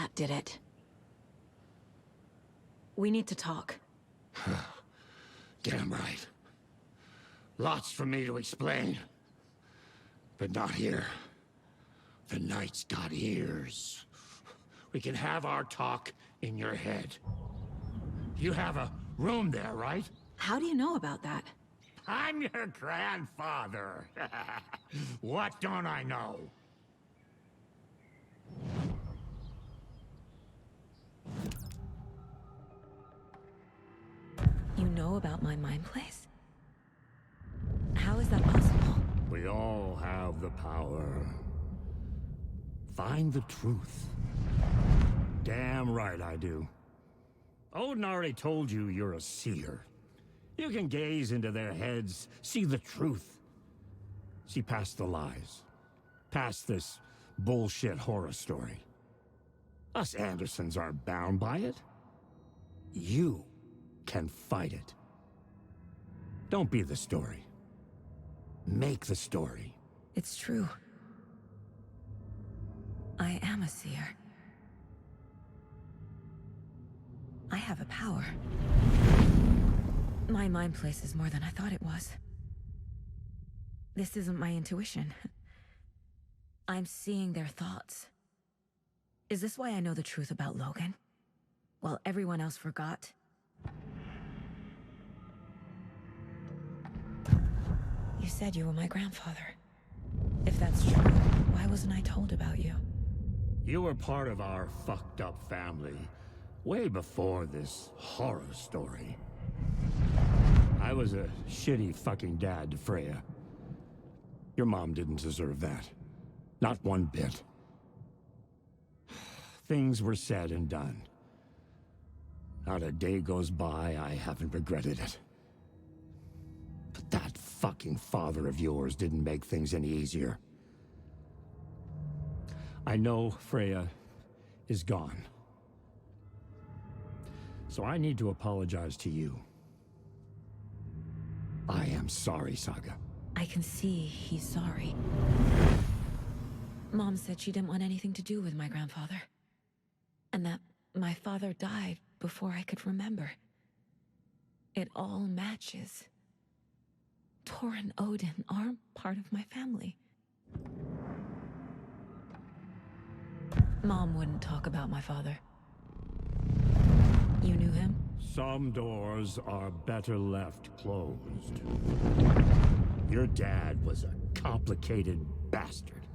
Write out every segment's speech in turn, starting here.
That did it. We need to talk. Damn right. Lots for me to explain. But not here. The night's got ears. We can have our talk in your head. You have a room there, right? How do you know about that? I'm your grandfather. What don't I know? You know about my mind place? How is that possible? We all have the power. Find the truth. Damn right I do. Odin already told you you're a seer. You can gaze into their heads, see the truth. See past the lies. Past this bullshit horror story. Us Andersons aren't bound by it. You can fight it. Don't be the story. Make the story. It's true. I am a seer. I have a power. My mind place is more than I thought it was. This isn't my intuition. I'm seeing their thoughts. Is this why I know the truth about Logan? While everyone else forgot? You said you were my grandfather. If that's true, why wasn't I told about you? You were part of our fucked up family way before this horror story. I was a shitty fucking dad to Freya. Your mom didn't deserve that. Not one bit. Things were said and done. Not a day goes by I haven't regretted it. But that fucking father of yours didn't make things any easier. I know Freya is gone. So I need to apologize to you. I am sorry, Saga. I can see he's sorry. Mom said she didn't want anything to do with my grandfather. And that my father died before I could remember. It all matches. Tor and Odin are part of my family. Mom wouldn't talk about my father. You knew him? Some doors are better left closed. Your dad was a complicated bastard.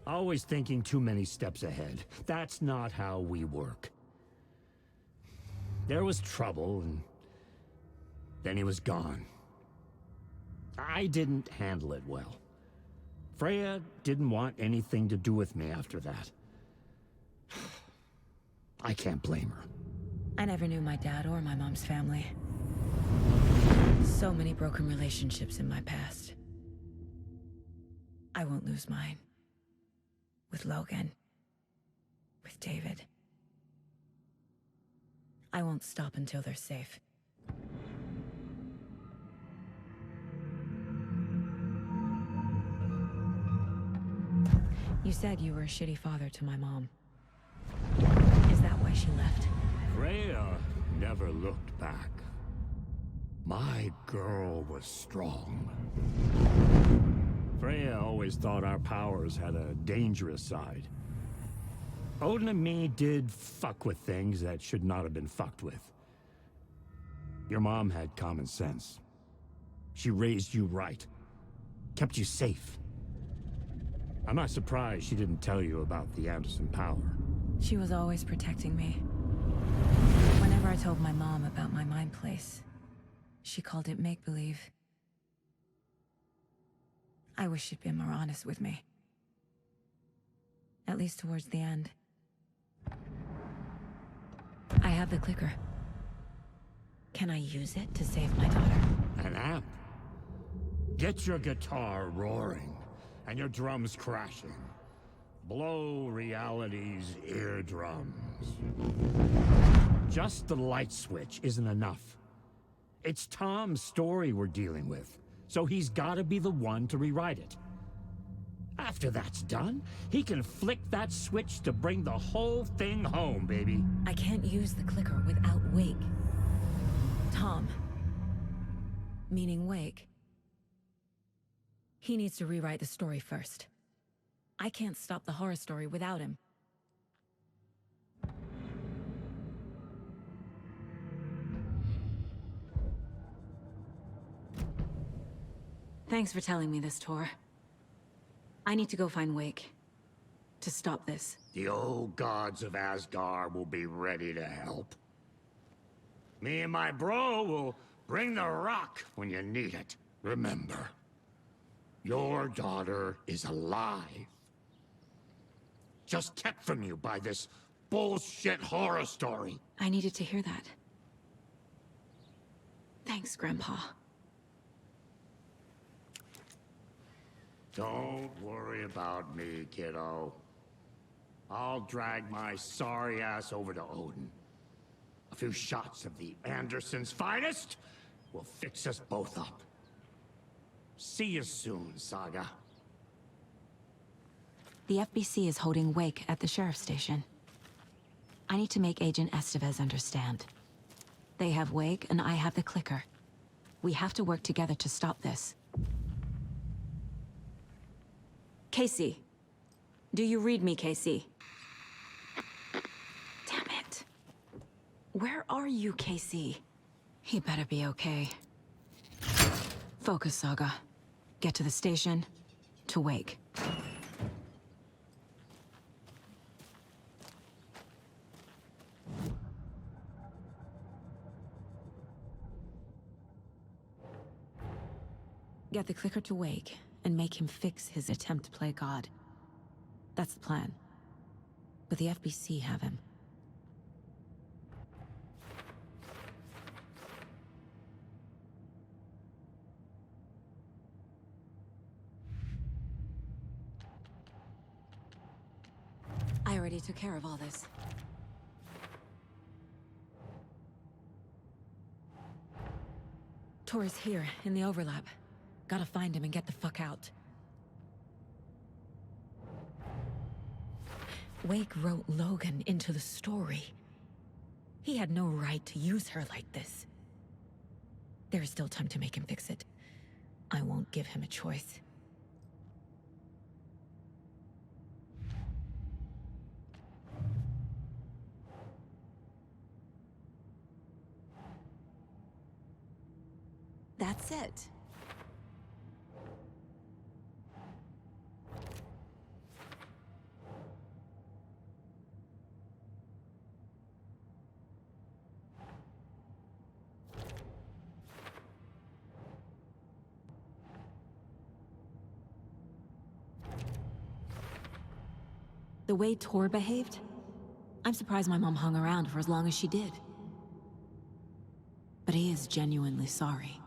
Always thinking too many steps ahead. That's not how we work. There was trouble, and then he was gone. I didn't handle it well. Freya didn't want anything to do with me after that. I can't blame her. I never knew my dad or my mom's family. So many broken relationships in my past. I won't lose mine. With Logan. With David. I won't stop until they're safe. You said you were a shitty father to my mom. Is that why she left? Freya never looked back. My girl was strong. Freya always thought our powers had a dangerous side. Odin and me did fuck with things that should not have been fucked with. Your mom had common sense. She raised you right. Kept you safe. I'm not surprised she didn't tell you about the Anderson power. She was always protecting me. Whenever I told my mom about my mind place, she called it make-believe. I wish she'd been more honest with me. At least towards the end. I have the clicker. Can I use it to save my daughter? An amp? Get your guitar roaring and your drums crashing. Blow reality's eardrums. Just the light switch isn't enough. It's Tom's story we're dealing with, so he's gotta be the one to rewrite it. After that's done, he can flick that switch to bring the whole thing home, baby. I can't use the clicker without Wake. Tom. Meaning Wake. He needs to rewrite the story first. I can't stop the horror story without him. Thanks for telling me this, Tor. I need to go find Wake. To stop this. The old gods of Asgard will be ready to help. Me and my bro will bring the rock when you need it. Remember, your daughter is alive. Just kept from you by this bullshit horror story. I needed to hear that. Thanks, Grandpa. Don't worry about me, kiddo. I'll drag my sorry ass over to Odin. A few shots of the Anderson's finest will fix us both up. See you soon, Saga. The FBC is holding Wake at the sheriff's station. I need to make Agent Estevez understand. They have Wake and I have the clicker. We have to work together to stop this. Casey. Do you read me, Casey? Damn it. Where are you, Casey? He better be okay. Focus, Saga. Get to the station, to Wake. Get the clicker to Wake, and make him fix his attempt to play God. That's the plan. But the FBC have him. I already took care of all this. Tor is here, in the overlap. Gotta find him and get the fuck out. Wake wrote Logan into the story. He had no right to use her like this. There is still time to make him fix it. I won't give him a choice. That's it. The way Tor behaved? I'm surprised my mom hung around for as long as she did. But he is genuinely sorry.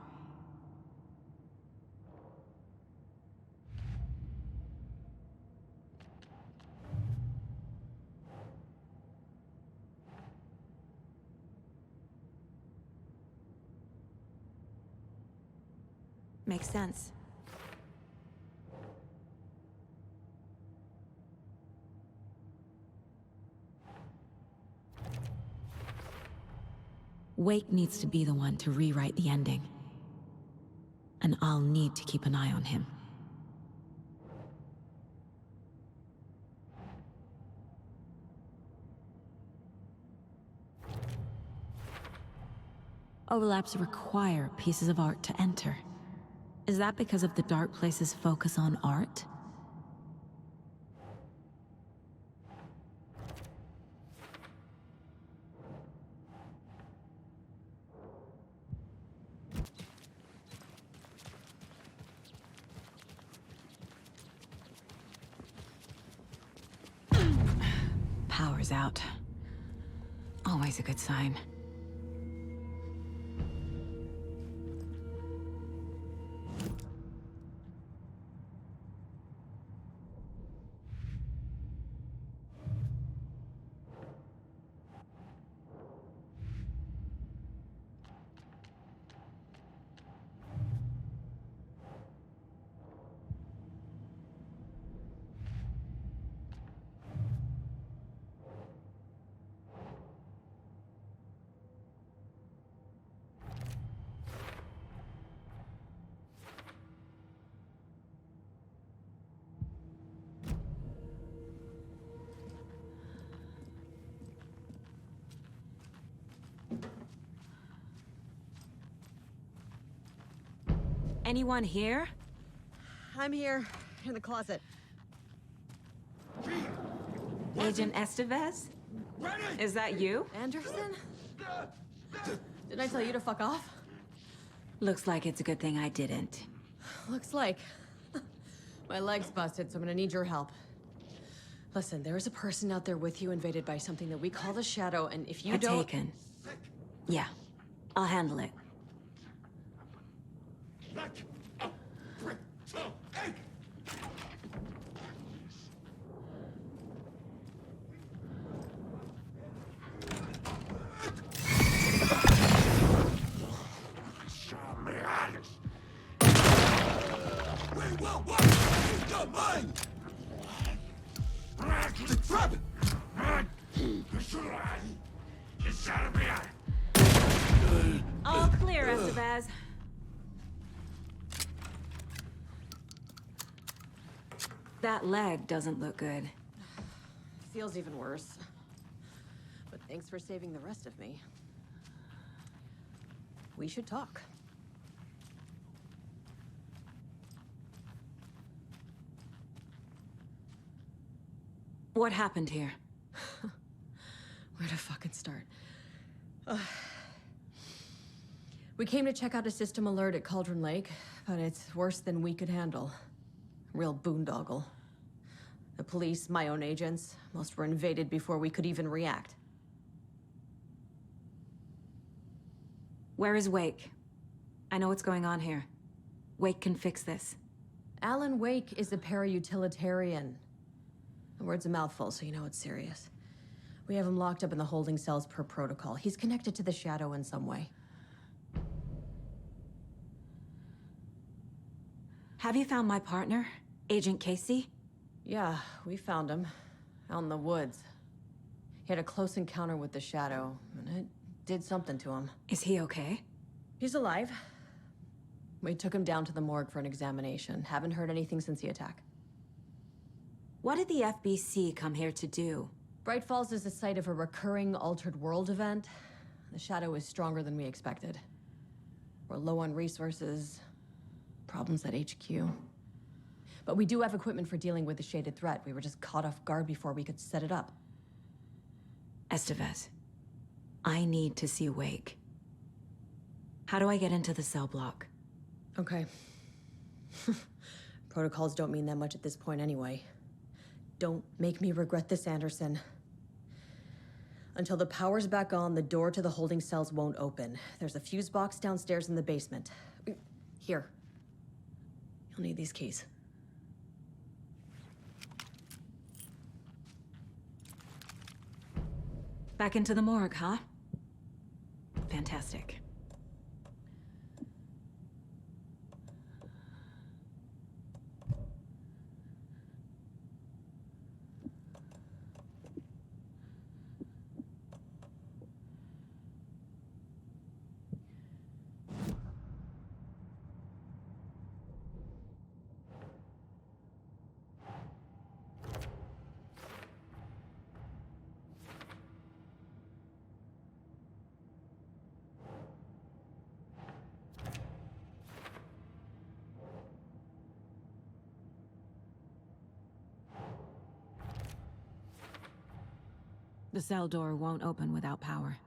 Makes sense. Wake needs to be the one to rewrite the ending. And I'll need to keep an eye on him. Overlaps require pieces of art to enter. Is that because of the Dark Place's focus on art? Power's out. Always a good sign. Anyone here? I'm here, in the closet. Agent Estevez? Is that you? Anderson? Didn't I tell you to fuck off? Looks like it's a good thing I didn't. Looks like. My leg's busted, so I'm gonna need your help. Listen, there is a person out there with you invaded by something that we call the Shadow, and if you don't... Taken. Yeah, I'll handle it. All clear, Estevez. That leg doesn't look good. Feels even worse. But thanks for saving the rest of me. We should talk. What happened here? Where to fucking start? We came to check out a system alert at Cauldron Lake, but it's worse than we could handle. Real boondoggle. The police, my own agents, most were invaded before we could even react. Where is Wake? I know what's going on here. Wake can fix this. Alan Wake is a para-utilitarian. The word's a mouthful, so you know it's serious. We have him locked up in the holding cells per protocol. He's connected to the Shadow in some way. Have you found my partner, Agent Casey? Yeah, we found him. Out in the woods. He had a close encounter with the Shadow, and it did something to him. Is he okay? He's alive. We took him down to the morgue for an examination. Haven't heard anything since the attack. What did the FBC come here to do? Bright Falls is the site of a recurring altered world event. The Shadow is stronger than we expected. We're low on resources, problems at HQ. But we do have equipment for dealing with the shaded threat. We were just caught off guard before we could set it up. Estevez, I need to see Wake. How do I get into the cell block? Okay. Protocols don't mean that much at this point anyway. Don't make me regret this, Anderson. Until the power's back on, the door to the holding cells won't open. There's a fuse box downstairs in the basement. Here. You'll need these keys. Back into the morgue, huh? Fantastic. The cell door won't open without power.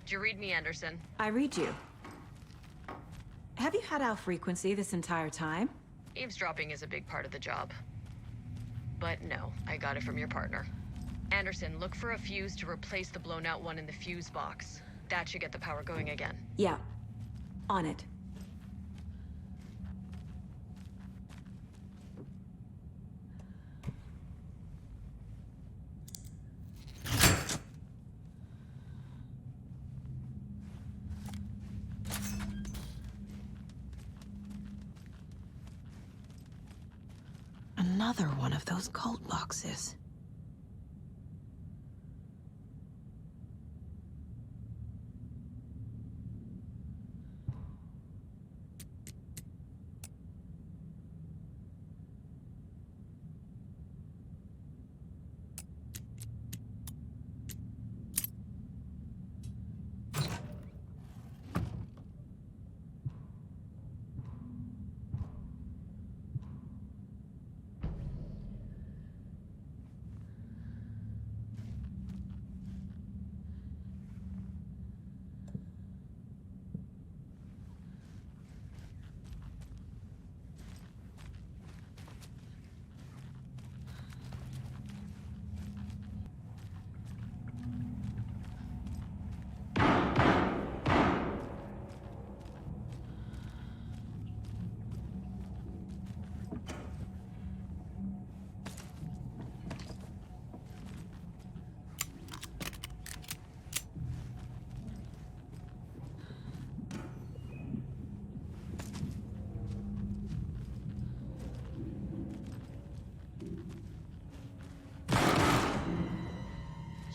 Did you read me, Anderson? I read you. Have you had our frequency this entire time? Eavesdropping is a big part of the job. But no, I got it from your partner. Anderson, look for a fuse to replace the blown out one in the fuse box. That should get the power going again. Yeah. On it. Another one of those cult boxes.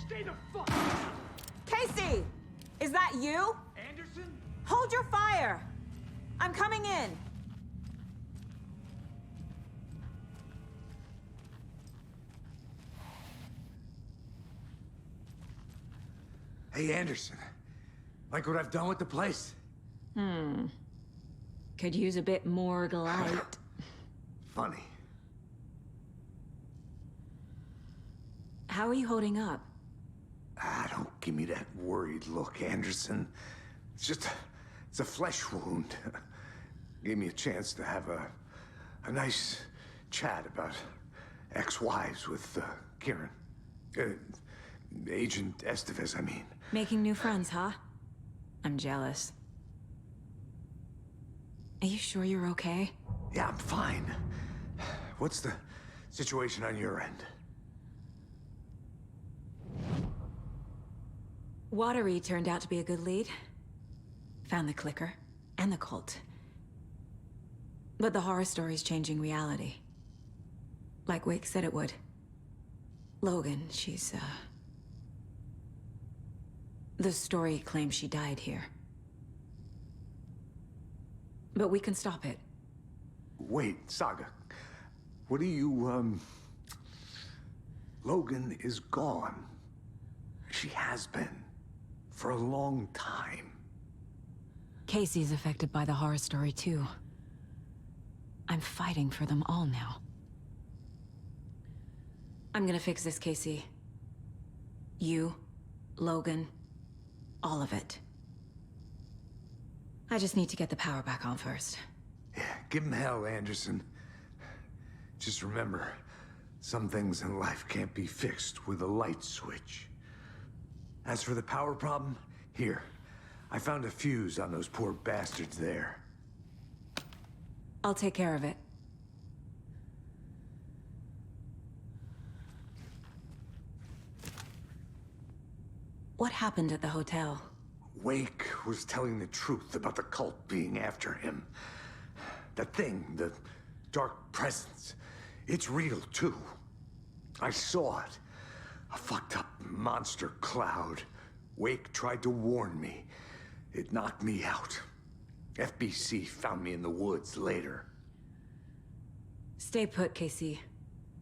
Stay the fuck down! Casey! Is that you? Anderson? Hold your fire! I'm coming in! Hey, Anderson. Like what I've done with the place? Could use a bit more light. Funny. How are you holding up? Don't give me that worried look, Anderson. It's a flesh wound. Gave me a chance to have a nice chat about ex-wives with Kieran. Agent Estevez, I mean. Making new friends, huh? I'm jealous. Are you sure you're okay? Yeah, I'm fine. What's the situation on your end? Watery turned out to be a good lead. Found the clicker and the cult. But the horror story's changing reality. Like Wake said it would. Logan, she's, the story claims she died here. But we can stop it. Wait, Saga. What do you, Logan is gone. She has been. For a long time. Casey's affected by the horror story, too. I'm fighting for them all now. I'm gonna fix this, Casey. You, Logan, all of it. I just need to get the power back on first. Yeah, give him hell, Anderson. Just remember, some things in life can't be fixed with a light switch. As for the power problem, here. I found a fuse on those poor bastards there. I'll take care of it. What happened at the hotel? Wake was telling the truth about the cult being after him. That thing, the dark presence, it's real too. I saw it. A fucked up monster cloud. Wake tried to warn me. It knocked me out. FBC found me in the woods later. Stay put, Casey.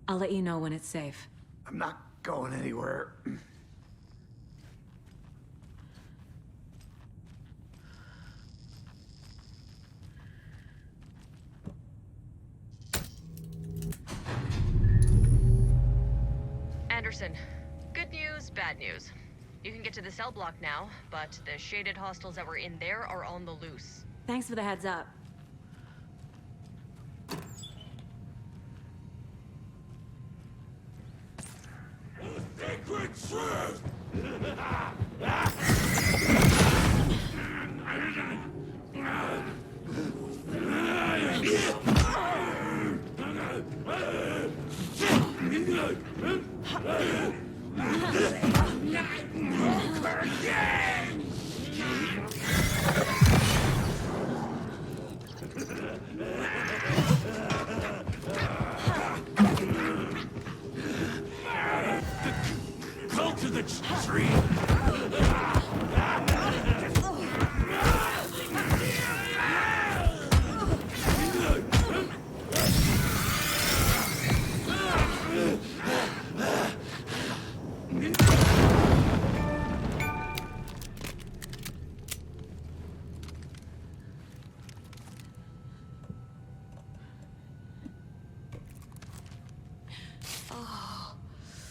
I'll let you know when it's safe. I'm not going anywhere. Anderson, good news, bad news. You can get to the cell block now, but the shaded hostiles that were in there are on the loose. Thanks for the heads up. Sacred truth! Go to the tree!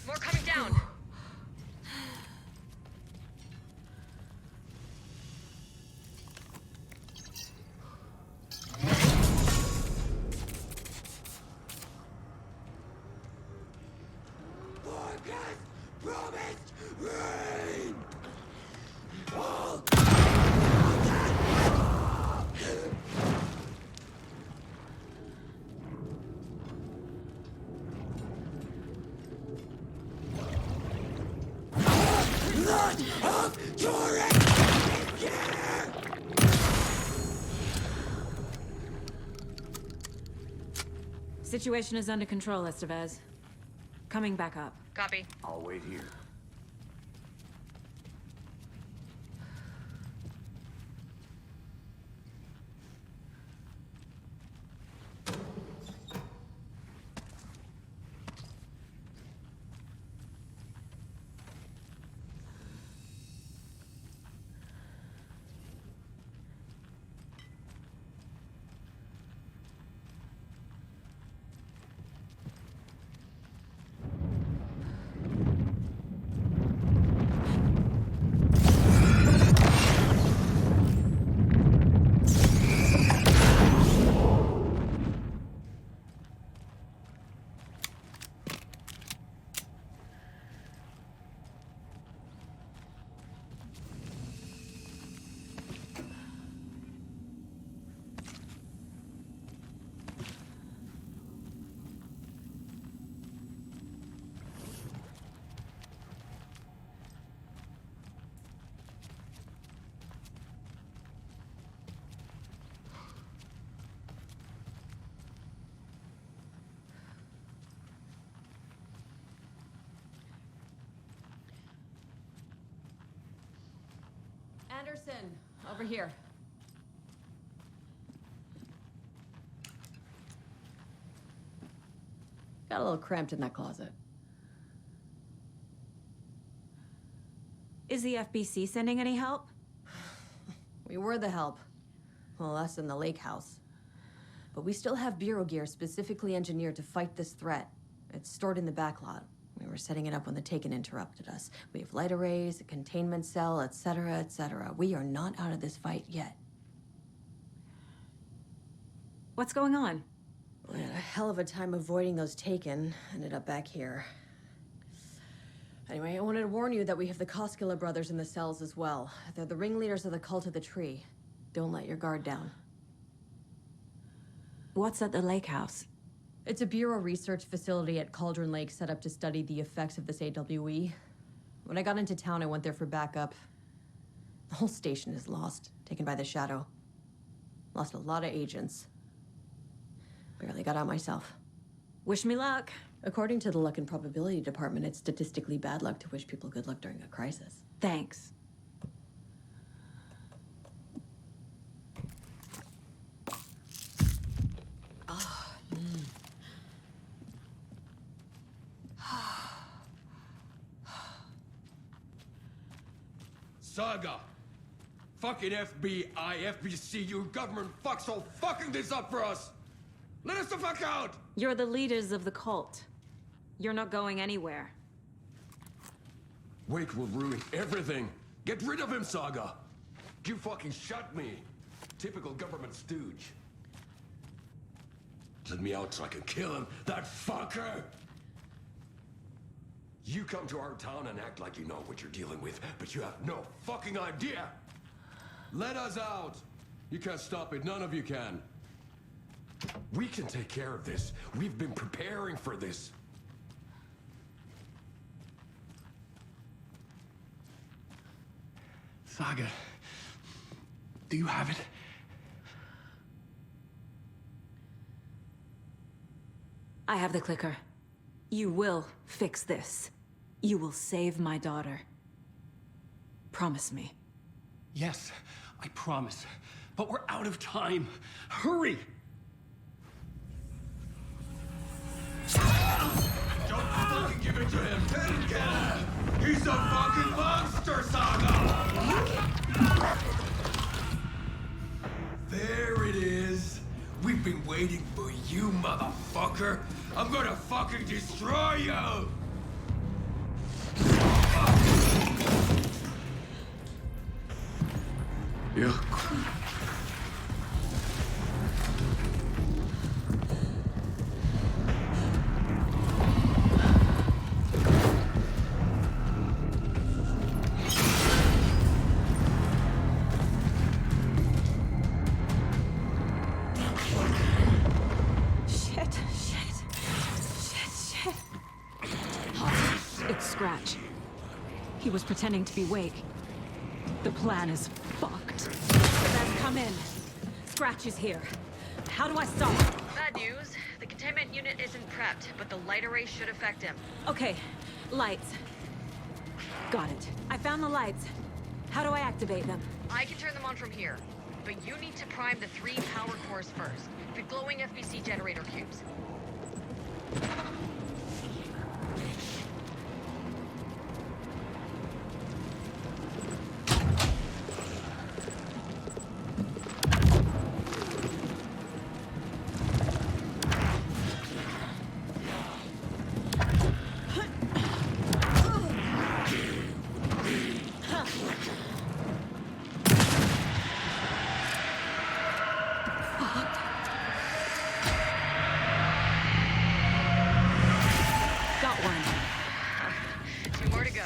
More coming down. Situation is under control, Estevez. Coming back up. Copy. I'll wait here. Anderson, over here. Got a little cramped in that closet. Is the FBC sending any help? We were the help. Well, us in the lake house. But we still have Bureau gear specifically engineered to fight this threat. It's stored in the backlot. We were setting it up when the Taken interrupted us. We have light arrays, a containment cell, etc., etc. We are not out of this fight yet. What's going on? We had a hell of a time avoiding those Taken. Ended up back here. Anyway, I wanted to warn you that we have the Koskela brothers in the cells as well. They're the ringleaders of the Cult of the Tree. Don't let your guard down. What's at the lake house? It's a Bureau research facility at Cauldron Lake set up to study the effects of this AWE. When I got into town, I went there for backup. The whole station is lost, taken by the Shadow. Lost a lot of agents. Barely got out myself. Wish me luck. According to the Luck and Probability Department, it's statistically bad luck to wish people good luck during a crisis. Thanks. Saga! Fucking FBI, FBC, you government fucks all fucking this up for us! Let us the fuck out! You're the leaders of the cult. You're not going anywhere. Wake will ruin everything! Get rid of him, Saga! You fucking shut me! Typical government stooge. Let me out so I can kill him, that fucker! You come to our town and act like you know what you're dealing with, but you have no fucking idea! Let us out! You can't stop it, none of you can. We can take care of this. We've been preparing for this. Saga, do you have it? I have the clicker. You will fix this. You will save my daughter. Promise me. Yes, I promise. But we're out of time. Hurry! Don't fucking give it to him! Didn't get him! He's a fucking monster, Saga! There it is. We've been waiting for you, motherfucker. I'm gonna fucking destroy you! Yeah. Shit. It's Scratch. He was pretending to be Wake. The plan is fucked. Beth, come in. Scratch is here. How do I stop him? Bad news. The containment unit isn't prepped, but the light array should affect him. Okay, lights. Got it. I found the lights. How do I activate them? I can turn them on from here, but you need to prime the 3 power cores first. The glowing FBC generator cubes. Got one. 2 more to go.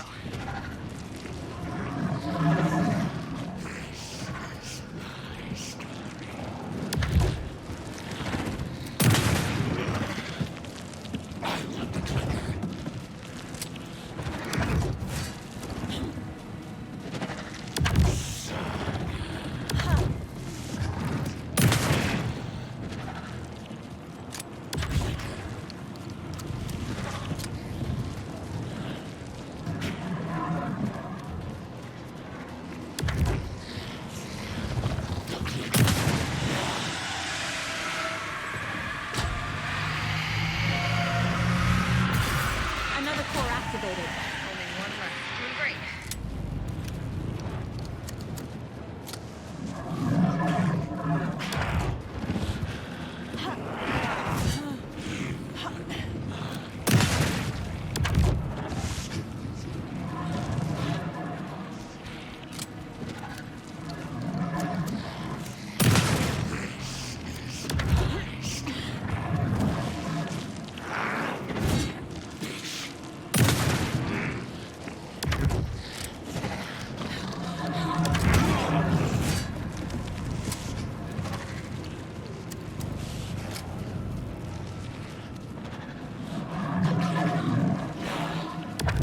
Another core activated. Only 1 left. Doing great.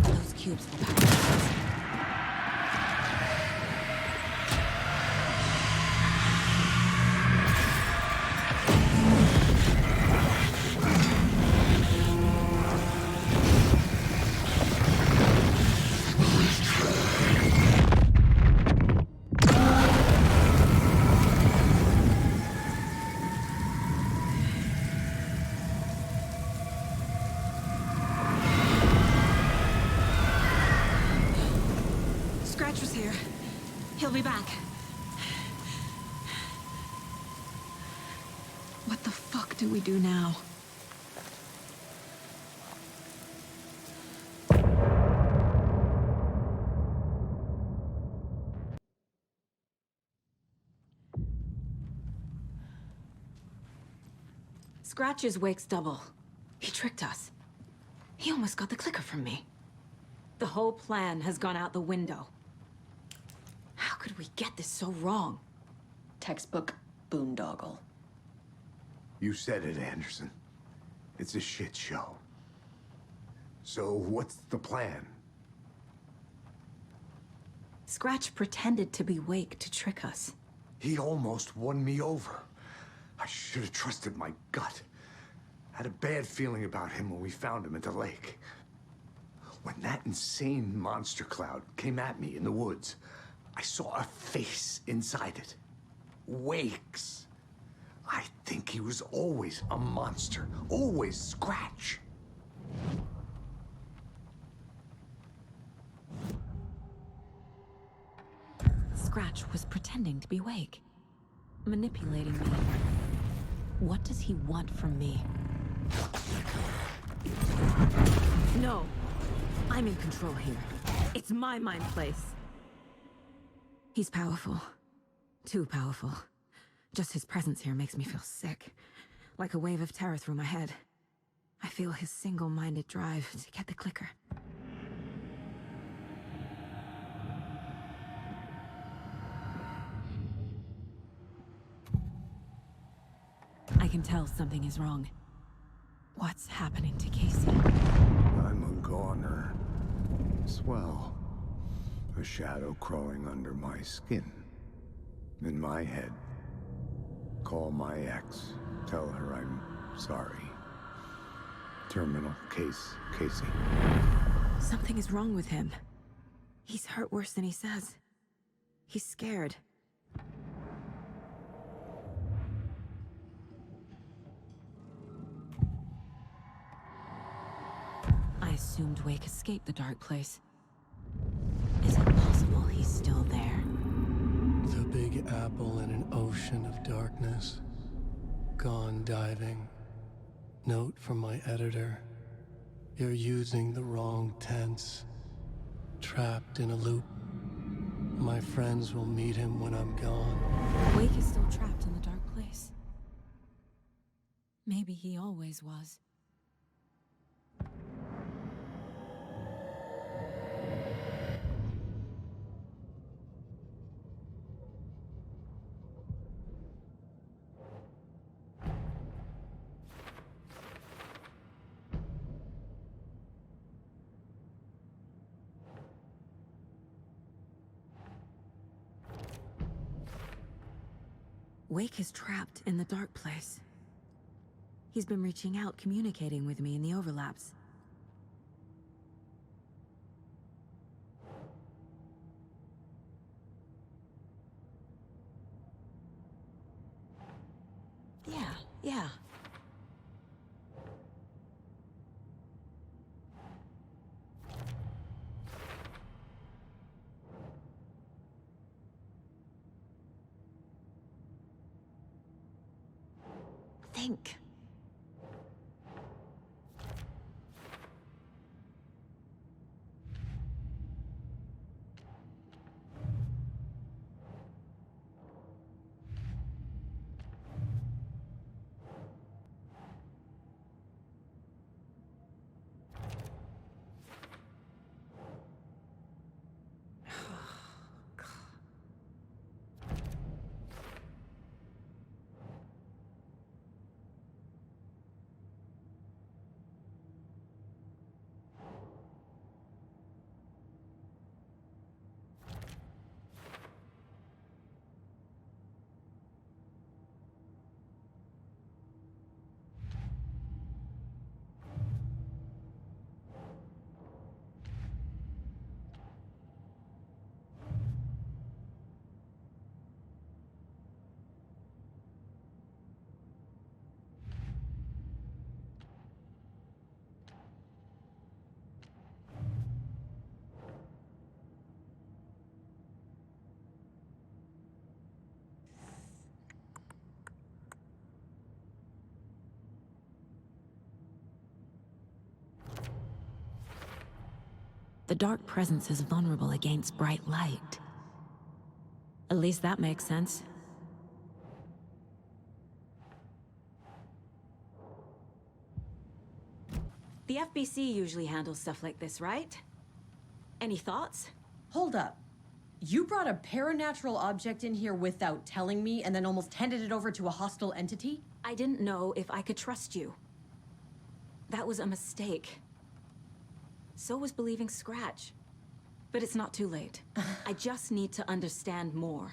Those cubes will power us. Scratch was here. He'll be back. What the fuck do we do now? Scratch is Wake's double. He tricked us. He almost got the clicker from me. The whole plan has gone out the window. How could we get this so wrong? Textbook boondoggle. You said it, Anderson. It's a shit show. So what's the plan? Scratch pretended to be Wake to trick us. He almost won me over. I should have trusted my gut. Had a bad feeling about him when we found him at the lake. When that insane monster cloud came at me in the woods, I saw a face inside it. Wake's. I think he was always a monster. Always Scratch. Scratch was pretending to be Wake. Manipulating me. What does he want from me? No! I'm in control here. It's my mind place. He's powerful. Too powerful. Just his presence here makes me feel sick. Like a wave of terror through my head. I feel his single-minded drive to get the clicker. I can tell something is wrong. What's happening to Casey? I'm a goner. Swell. A shadow crawling under my skin. In my head. Call my ex. Tell her I'm sorry. Terminal case, Casey. Something is wrong with him. He's hurt worse than he says. He's scared. I assumed Wake escaped the dark place. Is it possible he's still there? The Big Apple in an ocean of darkness. Gone diving. Note from my editor. You're using the wrong tense. Trapped in a loop. My friends will meet him when I'm gone. Wake is still trapped in the dark place. Maybe he always was. Wake is trapped in the dark place. He's been reaching out, communicating with me in the overlaps. Yeah. Think. The dark presence is vulnerable against bright light. At least that makes sense. The FBC usually handles stuff like this, right? Any thoughts? Hold up. You brought a paranatural object in here without telling me and then almost handed it over to a hostile entity? I didn't know if I could trust you. That was a mistake. So was believing Scratch. But it's not too late. I just need to understand more.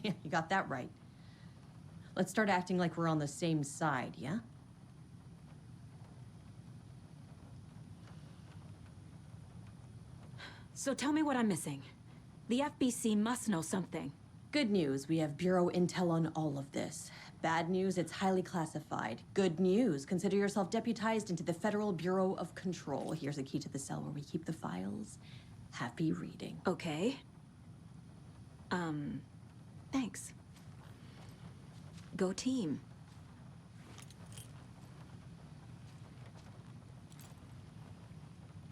You got that right. Let's start acting like we're on the same side, yeah? So tell me what I'm missing. The FBC must know something. Good news, we have Bureau intel on all of this. Bad news, it's highly classified. Good news, consider yourself deputized into the Federal Bureau of Control. Here's a key to the cell where we keep the files. Happy reading. Okay. Thanks. Go team.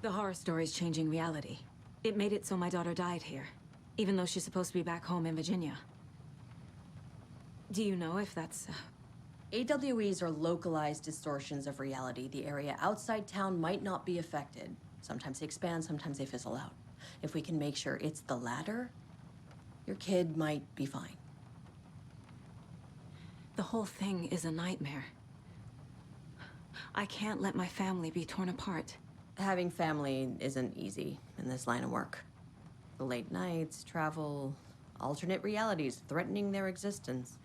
The horror story's changing reality. It made it so my daughter died here, even though she's supposed to be back home in Virginia. Do you know if that's... AWEs are localized distortions of reality. The area outside town might not be affected. Sometimes they expand, sometimes they fizzle out. If we can make sure it's the latter, your kid might be fine. The whole thing is a nightmare. I can't let my family be torn apart. Having family isn't easy in this line of work. The late nights, travel, alternate realities threatening their existence.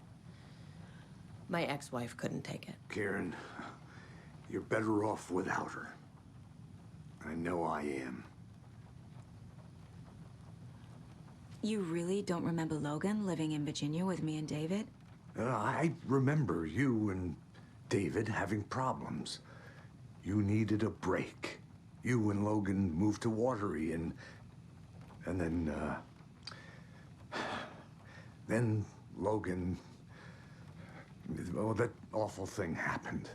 My ex-wife couldn't take it. Karen, you're better off without her. I know I am. You really don't remember Logan living in Virginia with me and David? I remember you and David having problems. You needed a break. You and Logan moved to Watery and then Logan, well, that awful thing happened.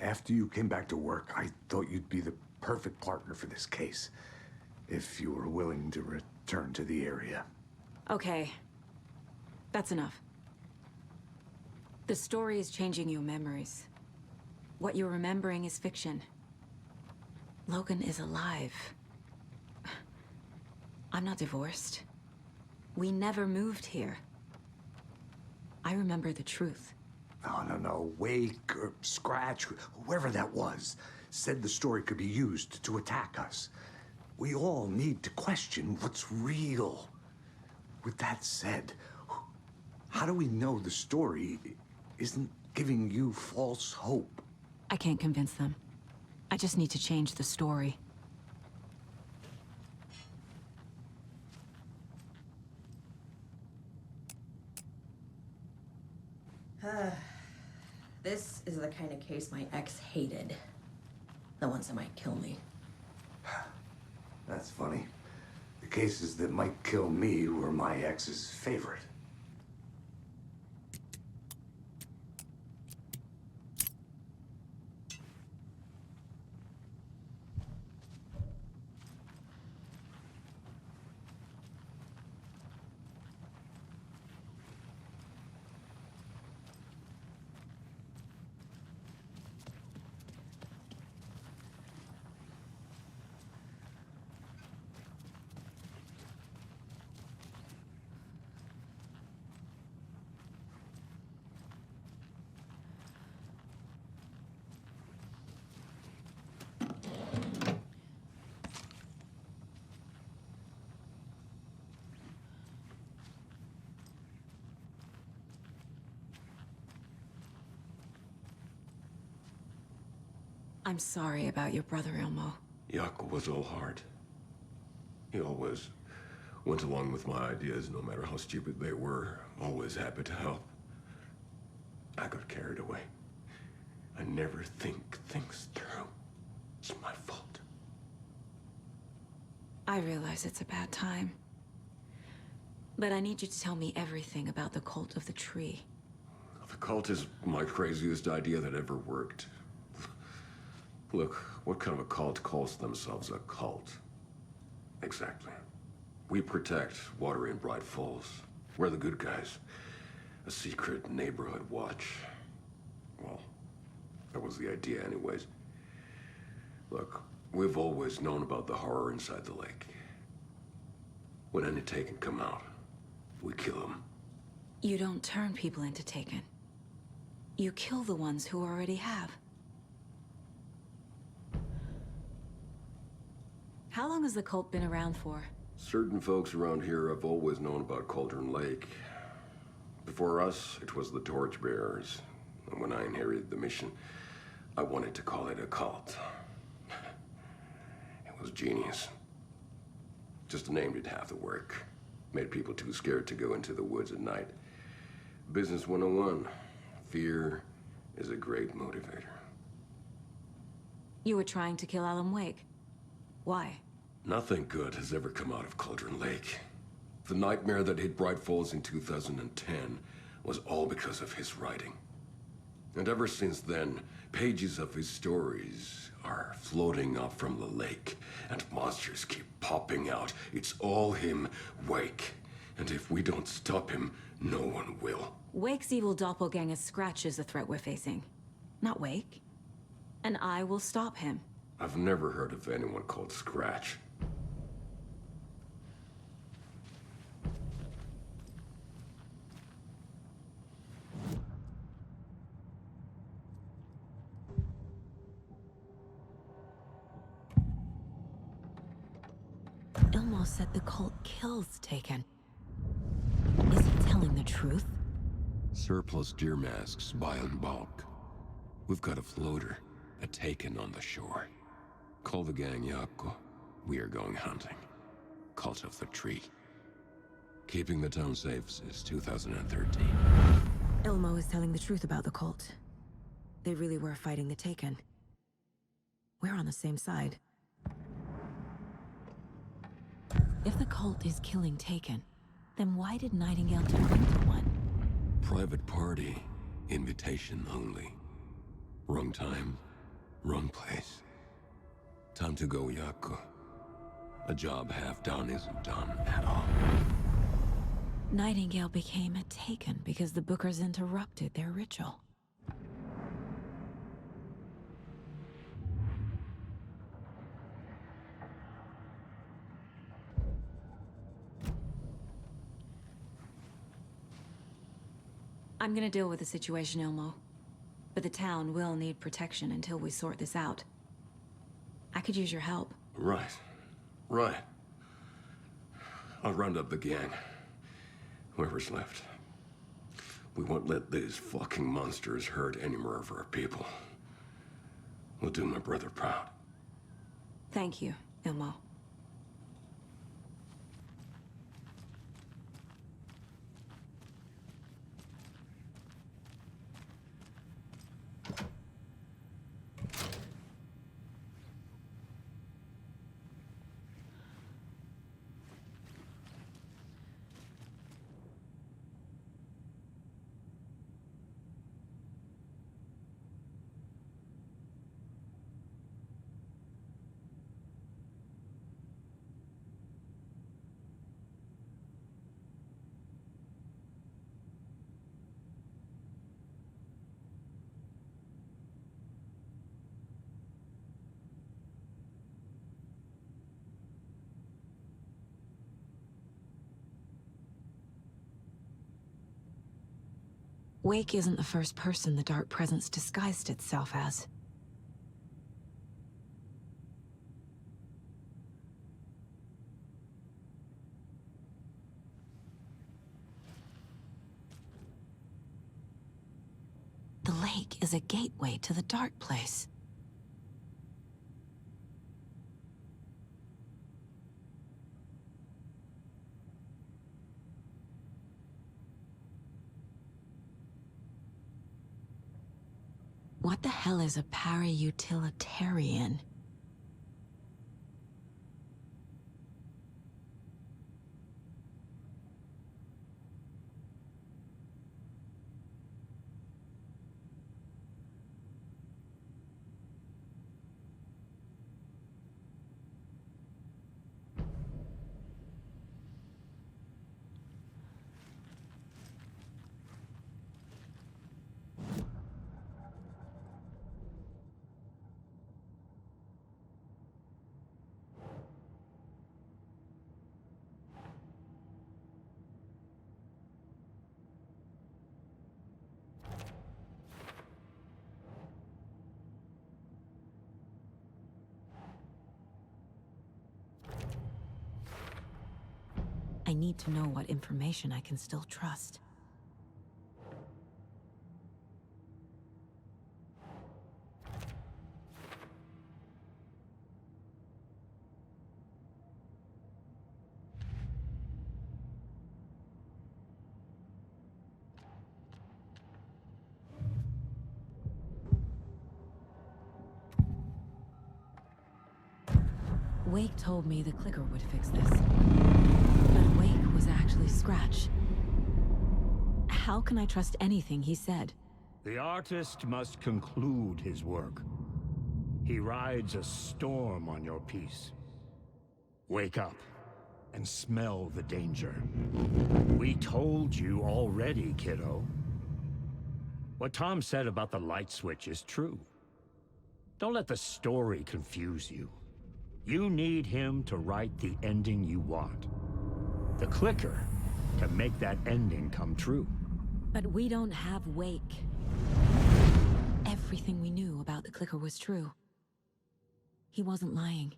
After you came back to work, I thought you'd be the perfect partner for this case, if you were willing to return to the area. Okay. That's enough. The story is changing your memories. What you're remembering is fiction. Logan is alive. I'm not divorced. We never moved here. I remember the truth. No. Wake or Scratch, whoever that was, said the story could be used to attack us. We all need to question what's real. With that said, how do we know the story isn't giving you false hope? I can't convince them. I just need to change the story. This is the kind of case my ex hated. The ones that might kill me. That's funny. The cases that might kill me were my ex's favorite. I'm sorry about your brother, Elmo. Yaakov was all heart. He always went along with my ideas, no matter how stupid they were. Always happy to help. I got carried away. I never think things through. It's my fault. I realize it's a bad time. But I need you to tell me everything about the cult of the tree. The cult is my craziest idea that ever worked. Look, what kind of a cult calls themselves a cult? Exactly. We protect Watery and Bright Falls. We're the good guys. A secret neighborhood watch. Well, that was the idea anyways. Look, we've always known about the horror inside the lake. When any Taken come out, we kill them. You don't turn people into Taken. You kill the ones who already have. How long has the cult been around for? Certain folks around here have always known about Cauldron Lake. Before us, it was the Torchbearers. And when I inherited the mission, I wanted to call it a cult. It was genius. Just named it half the work. Made people too scared to go into the woods at night. Business 101. Fear is a great motivator. You were trying to kill Alan Wake. Why? Nothing good has ever come out of Cauldron Lake. The nightmare that hit Bright Falls in 2010 was all because of his writing. And ever since then, pages of his stories are floating up from the lake, and monsters keep popping out. It's all him, Wake. And if we don't stop him, no one will. Wake's evil doppelganger Scratch is the threat we're facing, not Wake. And I will stop him. I've never heard of anyone called Scratch. Ilmo said the cult kills Taken. Is he telling the truth? Surplus deer masks buy in bulk. We've got a floater, a Taken on the shore. Call the gang Yako. We are going hunting. Cult of the Tree. Keeping the town safe since 2013. Ilmo is telling the truth about the cult. They really were fighting the Taken. We're on the same side. If the cult is killing Taken, then why did Nightingale turn into one? Private party. Invitation only. Wrong time, wrong place. Time to go, Yako. A job half done isn't done at all. Nightingale became a Taken because the Bookers interrupted their ritual. I'm gonna deal with the situation, Ilmo. But the town will need protection until we sort this out. I could use your help. Right. I'll round up the gang. Whoever's left. We won't let these fucking monsters hurt any more of our people. We'll do my brother proud. Thank you, Ilmo. Wake isn't the first person the Dark Presence disguised itself as. The lake is a gateway to the Dark Place. What the hell is a para-utilitarian? I need to know what information I can still trust. Wake told me the clicker would fix this. But Wake was actually Scratch. How can I trust anything he said? The artist must conclude his work. He rides a storm on your piece. Wake up and smell the danger. We told you already, kiddo. What Tom said about the light switch is true. Don't let the story confuse you. You need him to write the ending you want. The clicker can make that ending come true. But we don't have Wake. Everything we knew about the clicker was true. He wasn't lying.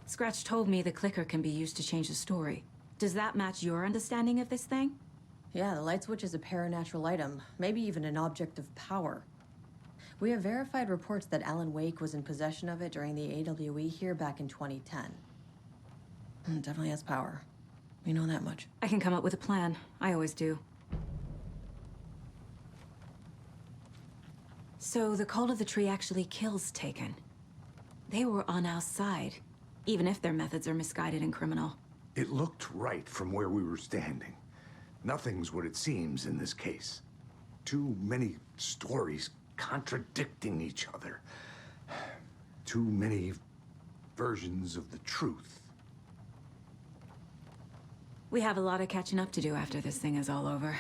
Scratch told me the clicker can be used to change the story. Does that match your understanding of this thing? Yeah, the light switch is a paranatural item, maybe even an object of power. We have verified reports that Alan Wake was in possession of it during the AWE here back in 2010. It definitely has power. We know that much. I can come up with a plan. I always do. So the Cult of the Tree actually kills Taken. They were on our side, even if their methods are misguided and criminal. It looked right from where we were standing. Nothing's what it seems in this case. Too many stories contradicting each other. Too many versions of the truth. We have a lot of catching up to do after this thing is all over.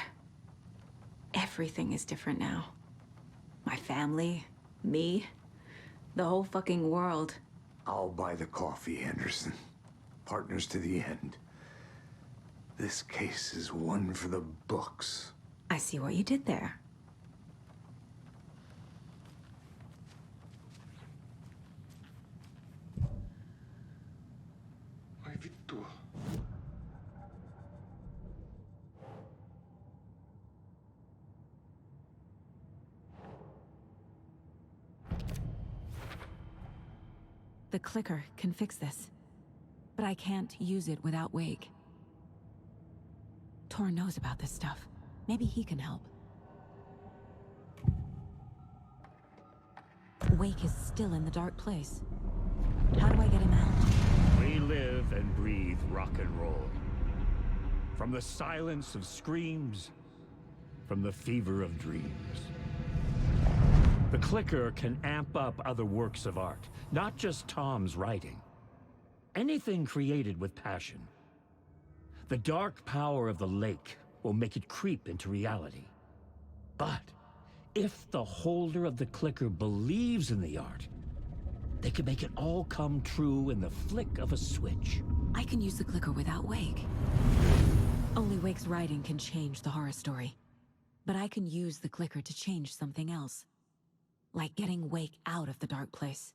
Everything is different now. My family, me, the whole fucking world. I'll buy the coffee, Anderson. Partners to the end. This case is one for the books. I see what you did there. Ai vittu. The clicker can fix this. But I can't use it without Wake. Tor knows about this stuff. Maybe he can help. Wake is still in the dark place. How do I get him out? We live and breathe rock and roll. From the silence of screams, from the fever of dreams. The clicker can amp up other works of art, not just Tom's writing. Anything created with passion. The dark power of the lake will make it creep into reality. But if the holder of the clicker believes in the art, they can make it all come true in the flick of a switch. I can use the clicker without Wake. Only Wake's writing can change the horror story. But I can use the clicker to change something else. Like getting Wake out of the dark place.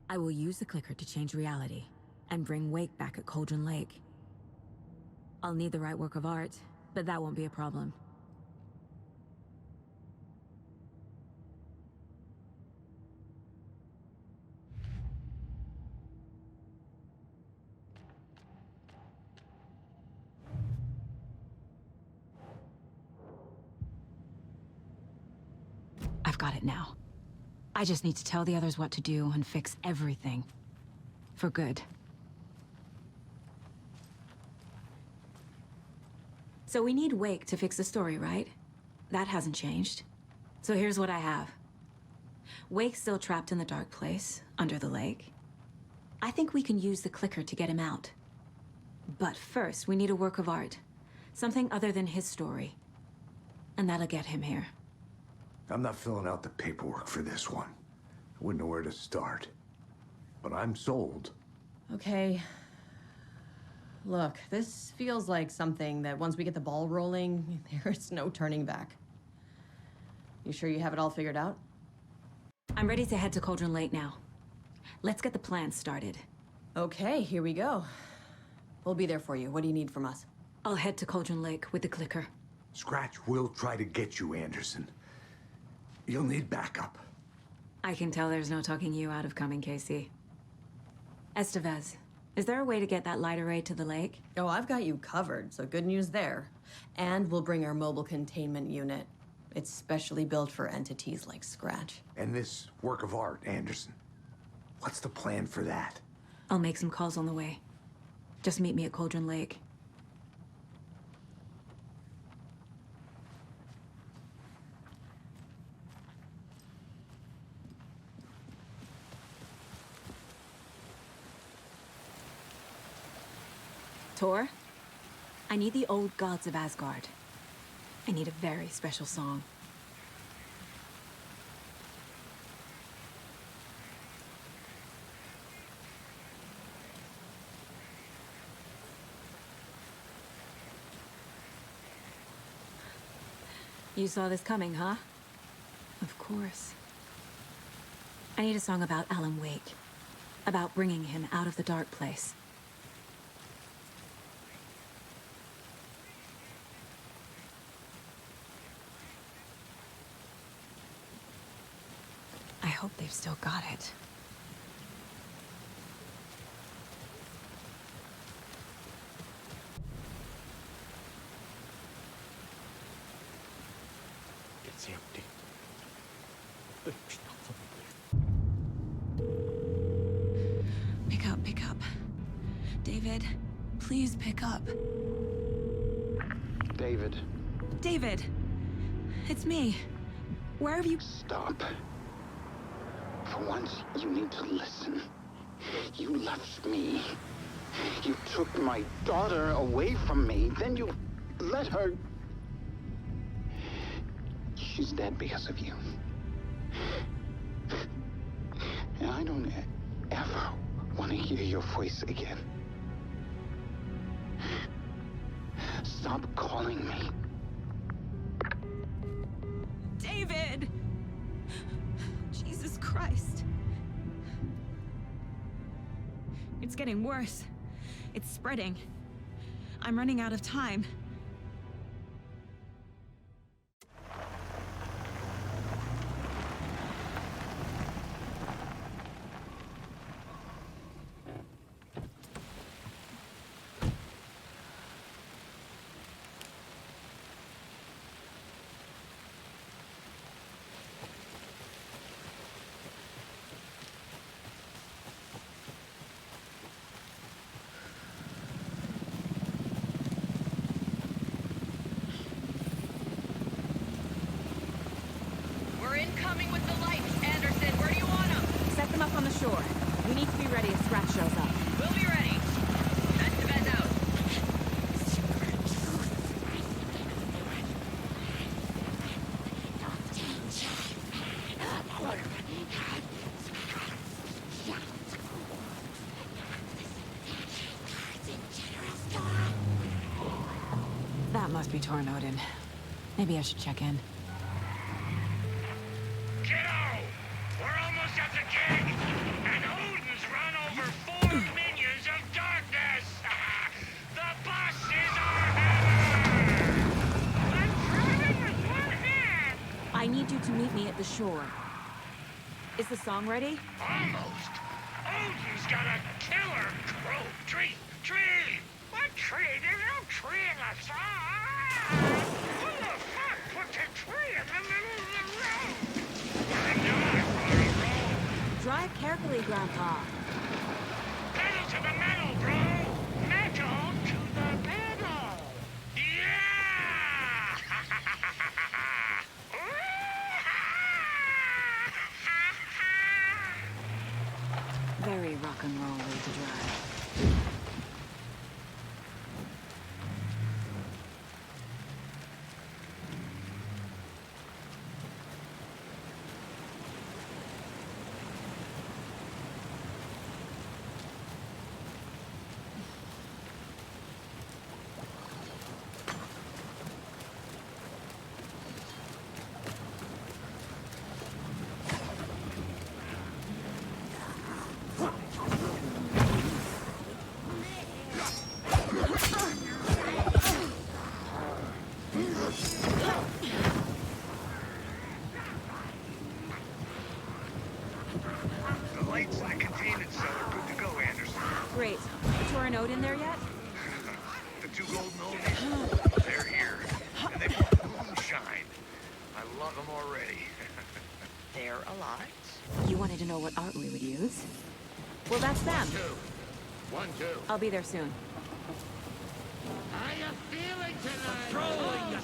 I will use the clicker to change reality, and bring Wake back at Cauldron Lake. I'll need the right work of art, but that won't be a problem. I've got it now. I just need to tell the others what to do and fix everything. For good. So we need Wake to fix the story, right? That hasn't changed. So here's what I have. Wake's still trapped in the dark place, under the lake. I think we can use the clicker to get him out. But first, we need a work of art. Something other than his story. And that'll get him here. I'm not filling out the paperwork for this one. I wouldn't know where to start. But I'm sold. Okay. Look, this feels like something that once we get the ball rolling, there's no turning back. You sure you have it all figured out? I'm ready to head to Cauldron Lake now. Let's get the plan started. Okay, here we go. We'll be there for you. What do you need from us? I'll head to Cauldron Lake with the clicker. Scratch will try to get you, Anderson. You'll need backup. I can tell there's no talking you out of coming, Casey. Estevez, is there a way to get that light array to the lake? Oh, I've got you covered, so good news there. And we'll bring our mobile containment unit. It's specially built for entities like Scratch. And this work of art, Anderson. What's the plan for that? I'll make some calls on the way. Just meet me at Cauldron Lake. Tor, I need the old gods of Asgard. I need a very special song. You saw this coming, huh? Of course. I need a song about Alan Wake. About bringing him out of the dark place. I hope they've still got it. It's empty. Pick up. David, please pick up. David. David! It's me. Where have you... Stop. For once, you need to listen. You left me. You took my daughter away from me. Then you let her... She's dead because of you. And I don't ever want to hear your voice again. Stop calling me. David! Jesus Christ. It's getting worse. It's spreading. I'm running out of time. We're incoming with the lights, Anderson. Where do you want them? Set them up on the shore. We need to be ready if Scratch shows up. We'll be ready. Estevez out. That must be Torn Odin. Maybe I should check in. Kiddo! We're almost at the gig! And Odin's run over 4 minions of darkness! The boss is our hammer! I'm driving with one hand! I need you to meet me at the shore. Is the song ready? Almost! Odin's got a killer crow tree! Tree! What tree? There's no tree in the song! Who the fuck put the tree in the middle of the road? I knew I brought a roll! Drive carefully, Grandpa. Pedal to the metal, bro! Metal to the metal! Yeah! Very rock and roll way to drive. to know what art we would use. Well, that's them. 1, 2. I'll be there soon. How you feeling tonight? Patrolling the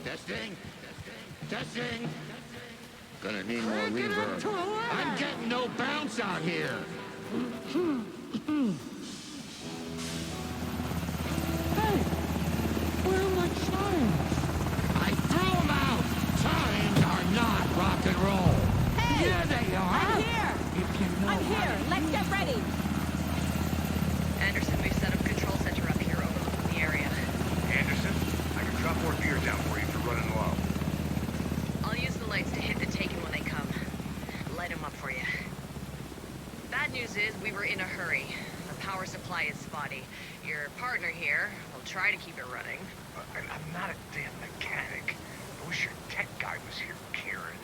Testing. Testing. Gonna need more reverb. I'm getting no bounce out here. Hey, where are my chimes? I threw them out. Chimes are not rock and roll. Hey! Here they are. I'm here! If you know I'm here! Let's get ready! Anderson, we've set up a control center up here overlooking the area. Anderson, I can drop more beer down for you if you're running low. I'll use the lights to hit the Taken when they come. Light them up for you. Bad news is we were in a hurry. The power supply is spotty. Your partner here will try to keep it running. I'm not a damn mechanic. I wish your tech guy was here, Karen.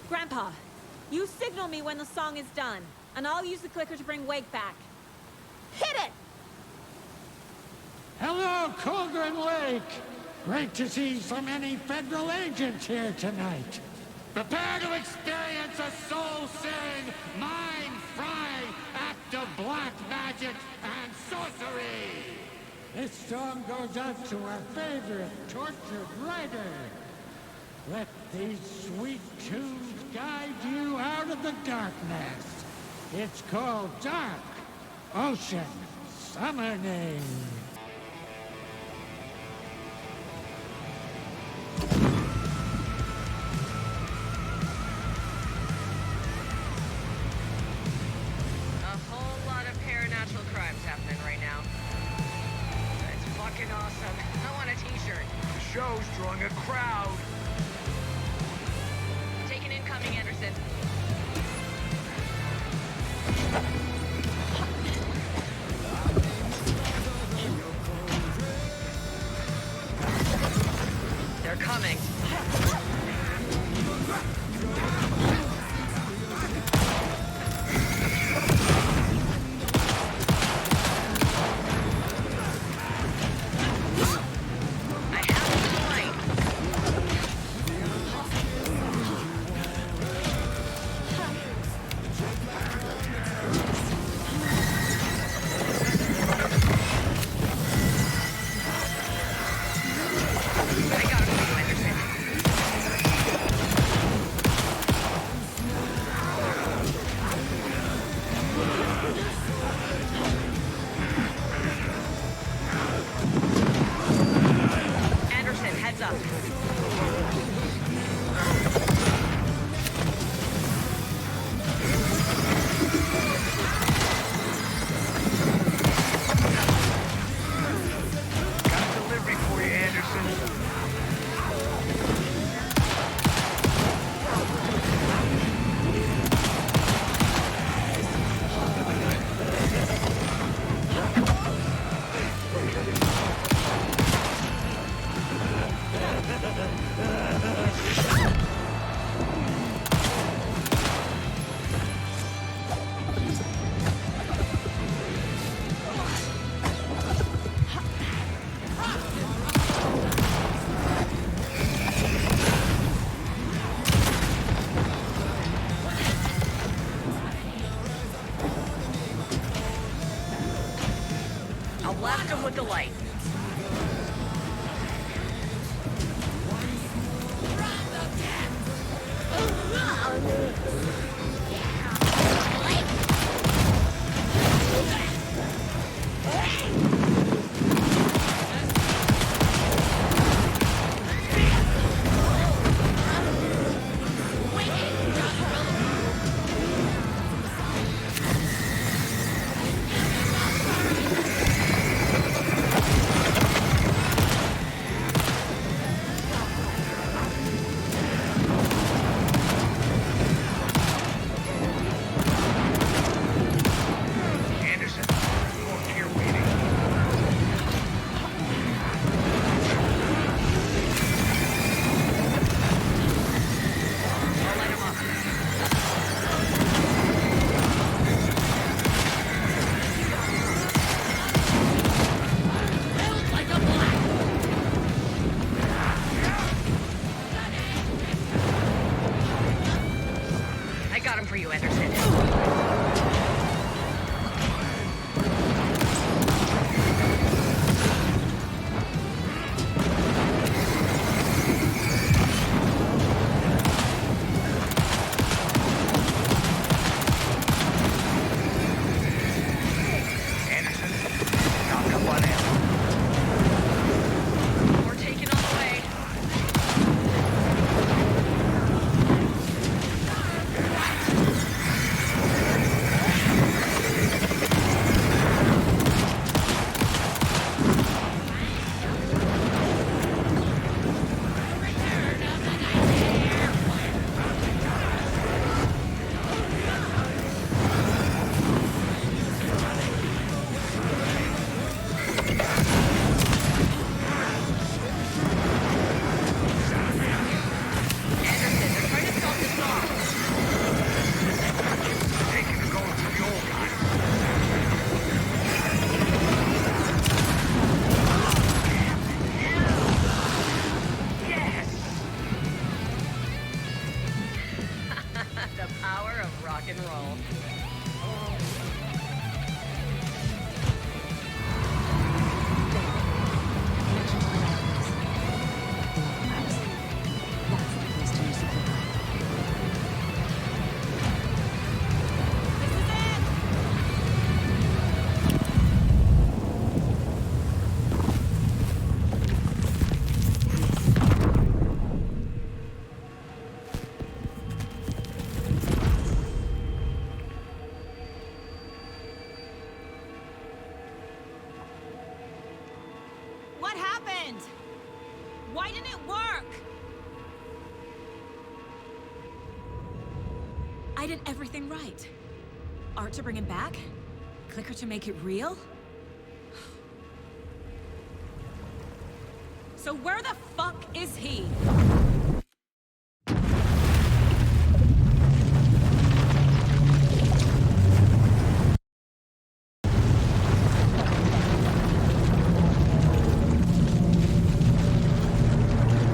Grandpa, you signal me when the song is done, and I'll use the clicker to bring Wake back. Hit it! Hello, Cauldron Lake. Great to see so many federal agents here tonight. Prepare to experience a soul-searing, mind-frying act of black magic and sorcery. This song goes out to our favorite tortured writer. Let these sweet tunes guide you out of the darkness. It's called Dark Ocean Summoning. A whole lot of paranatural crimes happening right now. It's fucking awesome. I want a t-shirt. The show's drawing a crowd. Taken incoming, Anderson. They're coming. I have the light. him with the light. Anderson, look, here waiting. I'll light him up. I got him for you, Anderson. Anderson, knock up on him. We're taking on the way. Anderson, they're trying to stop this off. Taking and going for the old guy. Yes! The power of rock and roll. What happened? Why didn't it work? I did everything right. Art to bring him back? Clicker to make it real? So where the fuck is he?